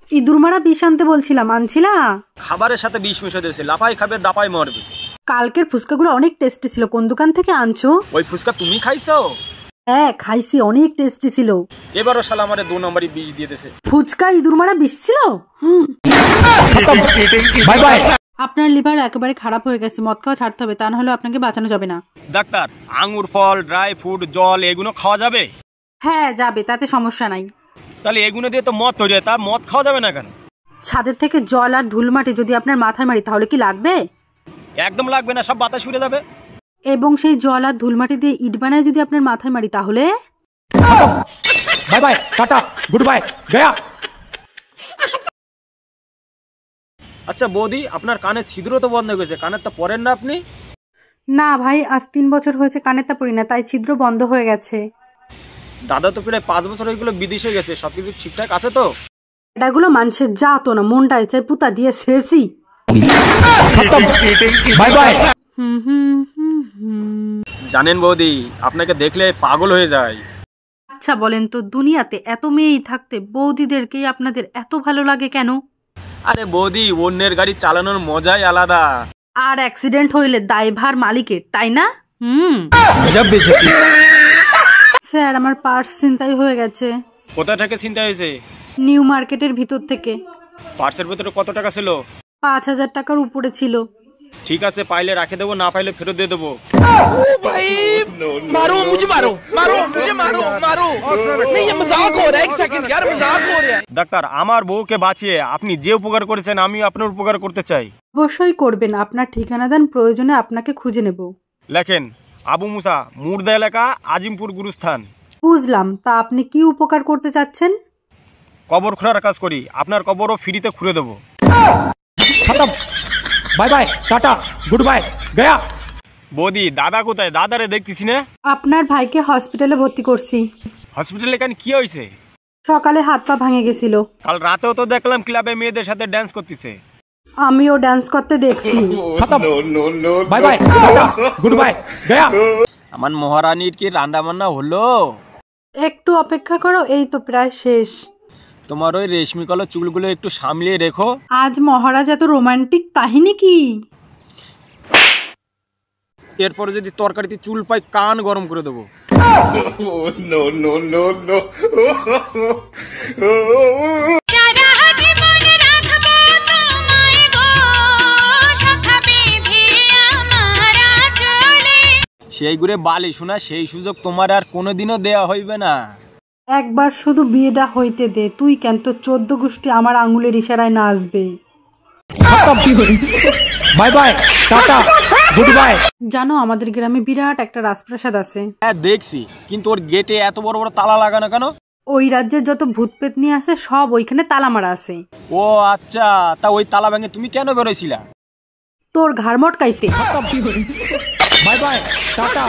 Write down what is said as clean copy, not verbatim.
ইঁদুর মারা বিষ আনতে বলছিলাম, আনছিলা? খাবারের সাথে বিষ মিশে দিয়েছে, লাপাই খাবে দাপাই মরবে। কালকের ফুচকাগুলো অনেক টেস্টি ছিল, কোন দোকান থেকে আনছো? ওই ফুচকা তুমি খাইছো? হ্যাঁ খাইছি, অনেক টেস্টি ছিল। এবারও শালা আমারে 2 নম্বরই বিষ দিয়ে দিয়েছে। ফুচকা ইঁদুর মারা বিষ ছিল? Bye bye. আপনার লিভার একেবারে খারাপ হয়ে গেছে, মদ খাওয়া ছাড়তে হবে, তা না হলে আপনাকে বাঁচানো যাবে না। ডাক্তার, আঙ্গুর ফল, ড্রাই ফ্রুট, জল এগুলো খাওয়া যাবে? হ্যাঁ যাবে, তাতে সমস্যা নাই। তাহলে এগুলো দিয়ে তো মদ তৈরি হয়, তা মদ খাওয়া যাবে না কেন? ছাদের থেকে জল আর ধুলমাটি যদি আপনার মাথায় মারি তাহলে কি লাগবে? একদম লাগবে না, সব বাতাস উড়ে যাবে। এবং সেই জল আর ধুলমাটি দিয়ে ইট বানায় যদি আপনার মাথায় মারি তাহলে? Bye bye, tata, good bye, Gaya. আচ্ছা বৌদি, আপনার কানের ছিদ্র তো বন্ধ হয়ে গেছে, কানের তা পরেন না আপনি? না ভাই, আজ 3 বছর হয়েছে কানেরটা পরি না, তাই ছিদ্র বন্ধ হয়ে গেছে। দাদা তো প্রায় 5 বছর হয়ে গেল বিদেশে গেছে, সবকিছু ঠিকঠাক আছে তো? এটাগুলো মানুষের যাতো না, মনটা চাই পুতা দিয়ে শেষই। Bye bye. জানেন বৌদি, আপনাকে দেখলে পাগল হয়ে যায়। আচ্ছা বলেন তো, দুনিয়াতে এত মেয়েই থাকতে বৌদিদেরকে আপনাদের এত ভালো লাগে কেন? আরে বৌদি, অন্যের গাড়ি চালানোর মজাই আলাদা। আর অ্যাক্সিডেন্ট হইলে দায়ভার মালিকের, তাই না? স্যার, আমার পার্স ছিনতাই হয়ে গেছে। কোথা থেকে ছিনতাই হয়েছে? নিউ মার্কেটের ভিতর থেকে। পার্সের ভিতরে কত টাকা ছিল? 5000 টাকার উপরে ছিল। ঠিক আছে, পাইলে রাখে দেবো, না পাইলে ফেরত দিয়ে দেবো। ডাক্তার, আমার বউকে বাঁচিয়ে আপনি যে উপকার করেছেন আমি আপনার উপকার করতে চাই। অবশ্যই করবেন, আপনার ঠিকানা দেন, প্রয়োজনে আপনাকে খুঁজে নেব। লেখেন, আবু মুসা, মুর্দা এলাকা, আজিমপুর গুরুস্থান। বুঝলাম, তা আপনি কি উপকার করতে চাচ্ছেন? কবর খোঁড়ার কাজ করি, আপনার কবরও ফ্রিতে খুঁড়ে দেবো। Bye bye, tata, good bye, Gaya. বৌদি, দাদা কোথায়? দাদারে দেখতেছি না। আপনার ভাইকে হসপিটালে ভর্তি করছি। হসপিটালে কেন, কি হয়েছে? সকালে হাত পা ভেঙে গেছিল। কাল রাতেও তো দেখলাম ক্লাবে মেয়েদের সাথে ড্যান্স করতেছে। আমিও ড্যান্স করতে দেখছি। Bye bye, tata, good bye, Gaya. আমার মহারানীর কি রান্না বান্না হলো? একটু অপেক্ষা করো, এই তো প্রায় শেষ। তোমার ওই রেশমি কালো চুলগুলো একটু সামলিয়ে রেখো। আজ মহারাজ এত রোমান্টিক কাহিনী কি? এরপরে যদি তরকারিতে চুল পাই, কান গরম করে দেবো। সেই ঘুরে বালি শোনা, সেই সুযোগ তোমার আর কোনোদিনও দেয়া হইবে না। একবার শুধু বিয়েটা হইতে দে, তুই কেন তো 14 গোষ্ঠী আমার আঙুলের ইশারায় নাচবে। Bye bye, tata, good bye. জানো, আমাদের গ্রামে বিরাট একটা রাজপ্রাসাদ আছে। হ্যাঁ দেখছি, কিন্তু ওর গেটে এত বড় বড় তালা লাগানো কেন? ওই রাজ্যের যত ভূত পেতনি আছে সব ওইখানে তালা মারা আছে। ও আচ্ছা, তা ওই তালা ভেঙে তুমি কেন বেরোইছিলা? তোর ঘাড় মটকাইতে। Bye bye, tata.